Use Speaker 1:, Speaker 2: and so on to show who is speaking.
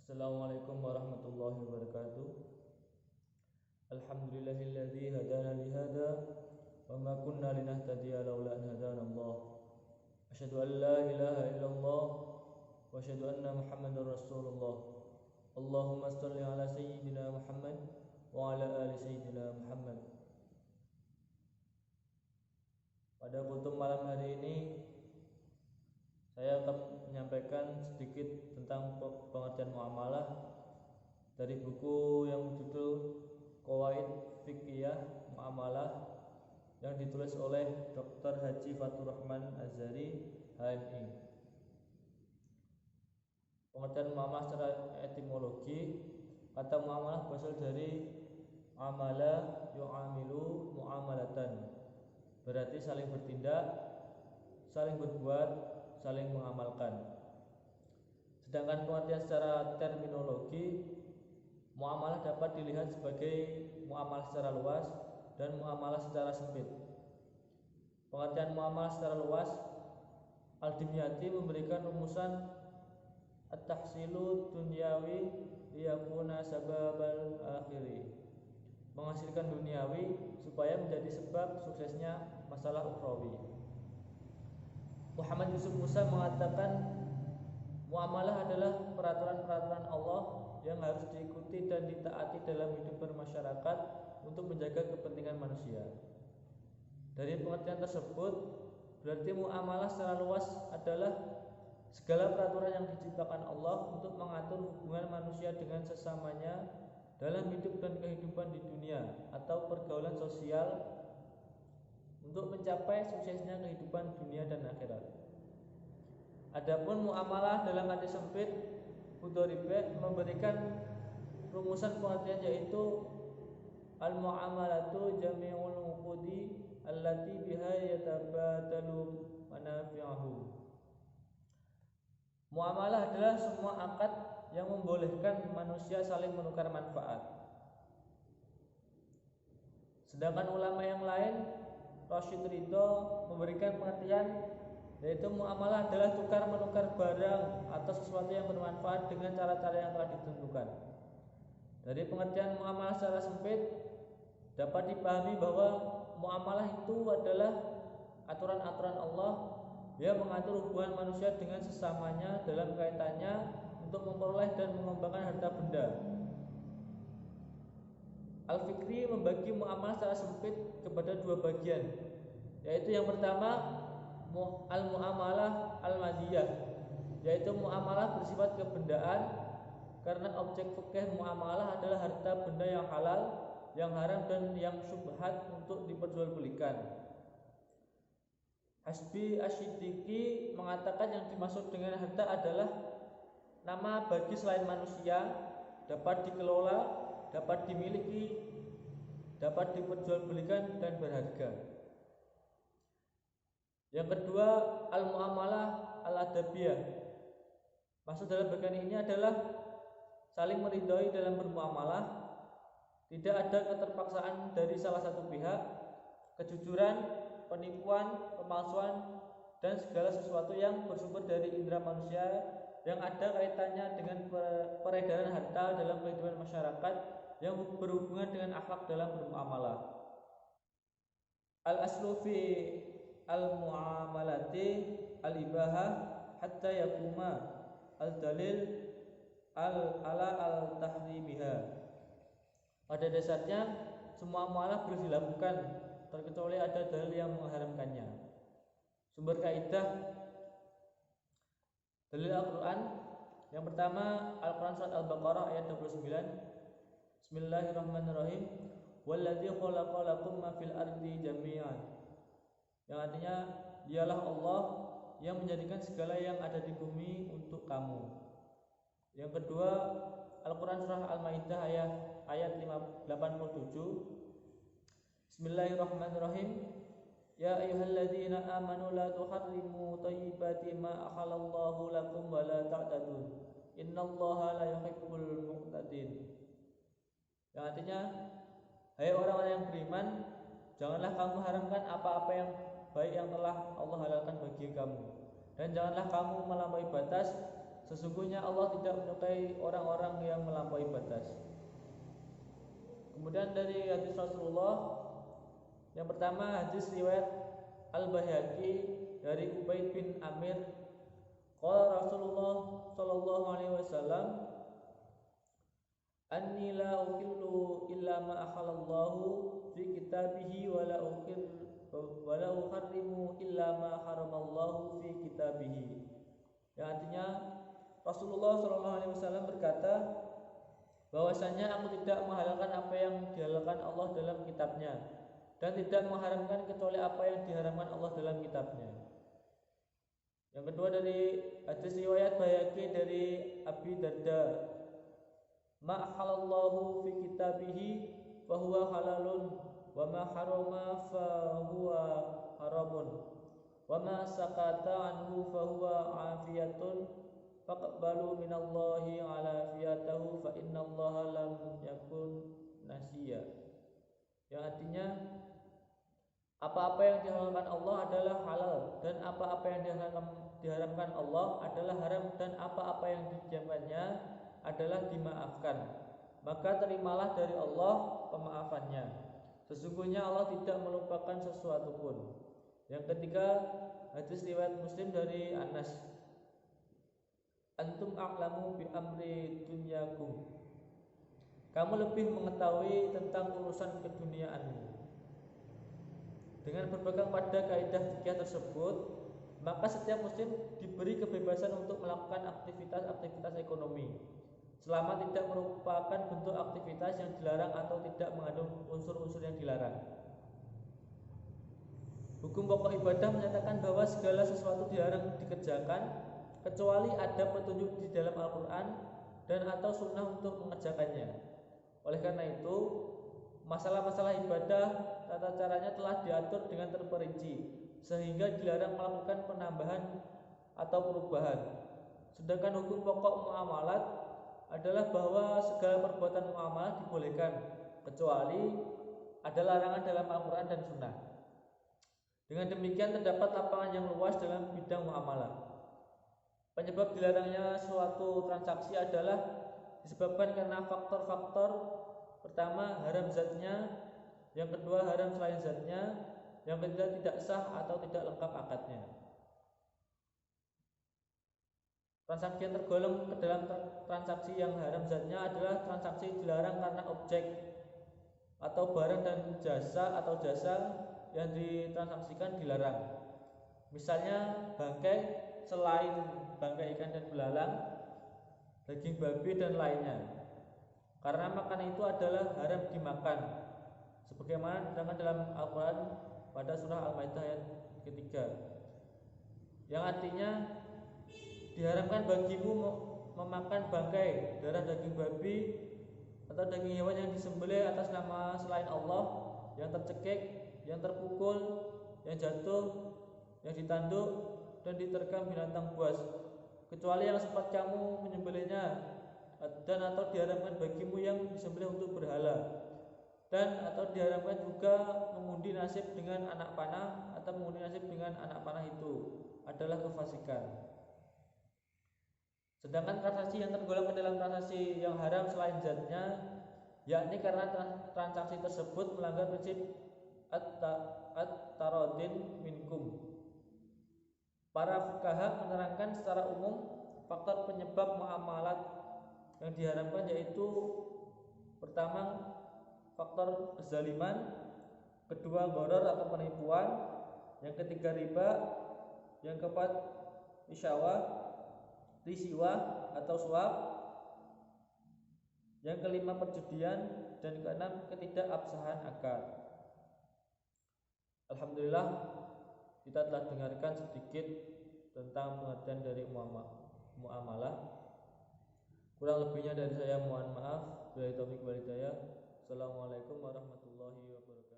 Speaker 1: Assalamualaikum warahmatullahi wabarakatuh. Alhamdulillahilladzi hadana li hada wa ma kunna linahtadiya laula an hadana Allah. Asyhadu an la ilaha illallah wa asyhadu anna Muhammadar Rasulullah. Allahumma shalli ala sayyidina Muhammad wa ala ali sayyidina Muhammad. Pada kultum malam hari ini saya akan menyampaikan sedikit tentang pengertian muamalah dari buku yang berjudul Qawaid Fiqhiyah Muamalah yang ditulis oleh Dr. Haji Fathur Rahman Azhari HMI. Pengertian muamalah secara etimologi, kata muamalah berasal dari amala yu'amilu muamalatan, berarti saling bertindak, saling berbuat, saling mengamalkan. Sedangkan pengertian secara terminologi, muamalah dapat dilihat sebagai muamalah secara luas dan muamalah secara sempit. Pengertian muamalah secara luas, Al-Dimyati memberikan rumusan at-tahsilu dunyawi liyakuna sababal akhiri, menghasilkan duniawi supaya menjadi sebab suksesnya masalah ukhrawi. Muhammad Yusuf Musa mengatakan muamalah adalah peraturan-peraturan Allah yang harus diikuti dan ditaati dalam hidup bermasyarakat untuk menjaga kepentingan manusia. Dari pengertian tersebut, berarti muamalah secara luas adalah segala peraturan yang diciptakan Allah untuk mengatur hubungan manusia dengan sesamanya dalam hidup dan kehidupan di dunia atau pergaulan sosial untuk mencapai suksesnya kehidupan dunia dan akhirat. Adapun muamalah dalam arti sempit, Hudhoribeh memberikan rumusan pengertian yaitu al-muamalatu jami'ul uqudi allati biha yatabadalu manafi'ahu. Muamalah adalah semua akad yang membolehkan manusia saling menukar manfaat. Sedangkan ulama yang lain, Rashid Ridho, memberikan pengertian yaitu muamalah adalah tukar menukar barang atau sesuatu yang bermanfaat dengan cara-cara yang telah ditentukan. Dari pengertian muamalah secara sempit dapat dipahami bahwa muamalah itu adalah aturan-aturan Allah yang mengatur hubungan manusia dengan sesamanya dalam kaitannya untuk memperoleh dan mengembangkan harta benda. Al-Fikri membagi muamalah secara sempit kepada dua bagian, yaitu yang pertama al-muamalah al-madiyah, yaitu muamalah bersifat kebendaan karena objek fikih muamalah adalah harta benda yang halal, yang haram dan yang syubhat untuk diperjualbelikan. Hasbi Asyidiki mengatakan yang dimaksud dengan harta adalah nama bagi selain manusia, dapat dikelola, dapat dimiliki, dapat diperjualbelikan dan berharga. Yang kedua, al-muamalah al-adabiyah. Maksud dalam bagian ini adalah saling meridhoi dalam bermuamalah, tidak ada keterpaksaan dari salah satu pihak, kejujuran, penipuan, pemalsuan, dan segala sesuatu yang bersumber dari indera manusia yang ada kaitannya dengan peredaran harta dalam kehidupan masyarakat yang berhubungan dengan akhlak dalam bermuamalah. Al-aslu fi al-muamalati al-ibahah hatta yakuma al-dalil ala al-tahrimiha. Pada dasarnya semua muamalah boleh dilakukan terkecuali ada dalil yang mengharamkannya. Sumber kaidah dalil Al-Quran yang pertama, Al-Quran surat Al-Baqarah ayat 29. Bismillahirrahmanirrahim. Walladzi khalaqa lakum ma fil ardi jami'an. Yang artinya, dialah Allah yang menjadikan segala yang ada di bumi untuk kamu. Yang kedua, Al-Quran surah Al-Maidah ayat 87. Bismillahirrahmanirrahim. Ya ayyuhalladzina amanu la tuharrimu thayyibati ma ahallallahu lakum wa la ta'tadun. Innallaha la yuhibbul muqtadin. Yang artinya, hai orang-orang yang beriman, janganlah kamu haramkan apa-apa yang baik yang telah Allah halalkan bagi kamu, dan janganlah kamu melampaui batas Sesungguhnya Allah tidak menyukai orang-orang yang melampaui batas. Kemudian dari hadis Rasulullah, yang pertama hadis riwayat Al-Baihaqi dari Ubaid bin Amir, qala Rasulullah sallallahu alaihi wasallam, anni la uhillu illa ma ahallallahu fi kitabihi wa la uharrimu illa ma haramallahu fi kitabihi. Yang artinya Rasulullah sallallahu alaihi wasallam berkata bahwasanya aku tidak menghalalkan apa yang dihalalkan Allah dalam kitabnya dan tidak mengharamkan kecuali apa yang diharamkan Allah dalam kitabnya. Yang kedua dari hadis riwayat Baihaqi dari Abi Darda, ma halallahu fi kitabihi fa huwa halalun wa ma harama fa huwa haramun wa ma sakata anhu fa huwa afiyatun faqbalu minallahi ala afiyatahu fa innallaha lam yakun nasiya. Yang artinya apa-apa yang dihalalkan Allah adalah halal dan apa-apa yang diharamkan Allah adalah haram dan apa-apa yang didiamkannya adalah dimaafkan. Maka terimalah dari Allah pemaafannya. Sesungguhnya Allah tidak melupakan sesuatu pun. Yang ketiga hadis riwayat Muslim dari Anas, antum a'lamu bi amri dunyakum, kamu lebih mengetahui tentang urusan keduniaanmu. Dengan berpegang pada kaidah fikih tersebut, maka setiap muslim diberi kebebasan untuk melakukan aktivitas-aktivitas ekonomi selama tidak merupakan bentuk aktivitas yang dilarang atau tidak mengandung unsur-unsur yang dilarang. Hukum pokok ibadah menyatakan bahwa segala sesuatu dilarang dikerjakan kecuali ada petunjuk di dalam Al-Quran dan atau sunnah untuk mengerjakannya. Oleh karena itu, masalah-masalah ibadah tata caranya telah diatur dengan terperinci sehingga dilarang melakukan penambahan atau perubahan. Sedangkan hukum pokok muamalat adalah bahwa segala perbuatan muamalah dibolehkan kecuali ada larangan dalam Al-Quran dan Sunnah. Dengan demikian terdapat lapangan yang luas dalam bidang muamalah. Penyebab dilarangnya suatu transaksi adalah disebabkan karena faktor-faktor. Pertama, haram zatnya. Yang kedua, haram selain zatnya. Yang ketiga, tidak sah atau tidak lengkap akadnya. Transaksi yang tergolong ke dalam transaksi yang haram zatnya adalah transaksi dilarang karena objek atau barang dan jasa atau jasa yang ditransaksikan dilarang. Misalnya bangkai selain bangkai ikan dan belalang, daging babi dan lainnya. Karena makanan itu adalah haram dimakan, sebagaimana diterangkan dalam Al-Quran pada surah Al-Maidah ayat ketiga, yang artinya diharamkan bagimu memakan bangkai, darah daging babi atau daging hewan yang disembelih atas nama selain Allah, yang tercekik, yang terpukul, yang jatuh, yang ditanduk dan diterkam binatang buas, kecuali yang sempat kamu menyembelihnya, dan atau diharamkan bagimu yang disembelih untuk berhala, dan atau diharamkan juga mengundi nasib dengan anak panah atau mengundi nasib dengan anak panah itu adalah kefasikan. Sedangkan transaksi yang tergolong ke dalam transaksi yang haram selain zatnya, yakni karena transaksi tersebut melanggar prinsip at-taradin minkum. Para fuqaha menerangkan secara umum faktor penyebab muamalat yang diharamkan yaitu pertama faktor kezaliman, kedua gharar atau penipuan, yang ketiga riba, yang keempat risiwah atau suap, yang kelima perjudian, dan keenam ketidakabsahan akad. Alhamdulillah, kita telah dengarkan sedikit tentang pengertian dari muamalah. Kurang lebihnya dari saya mohon maaf. Billahi taufiq wal hidayah. Assalamualaikum warahmatullahi wabarakatuh.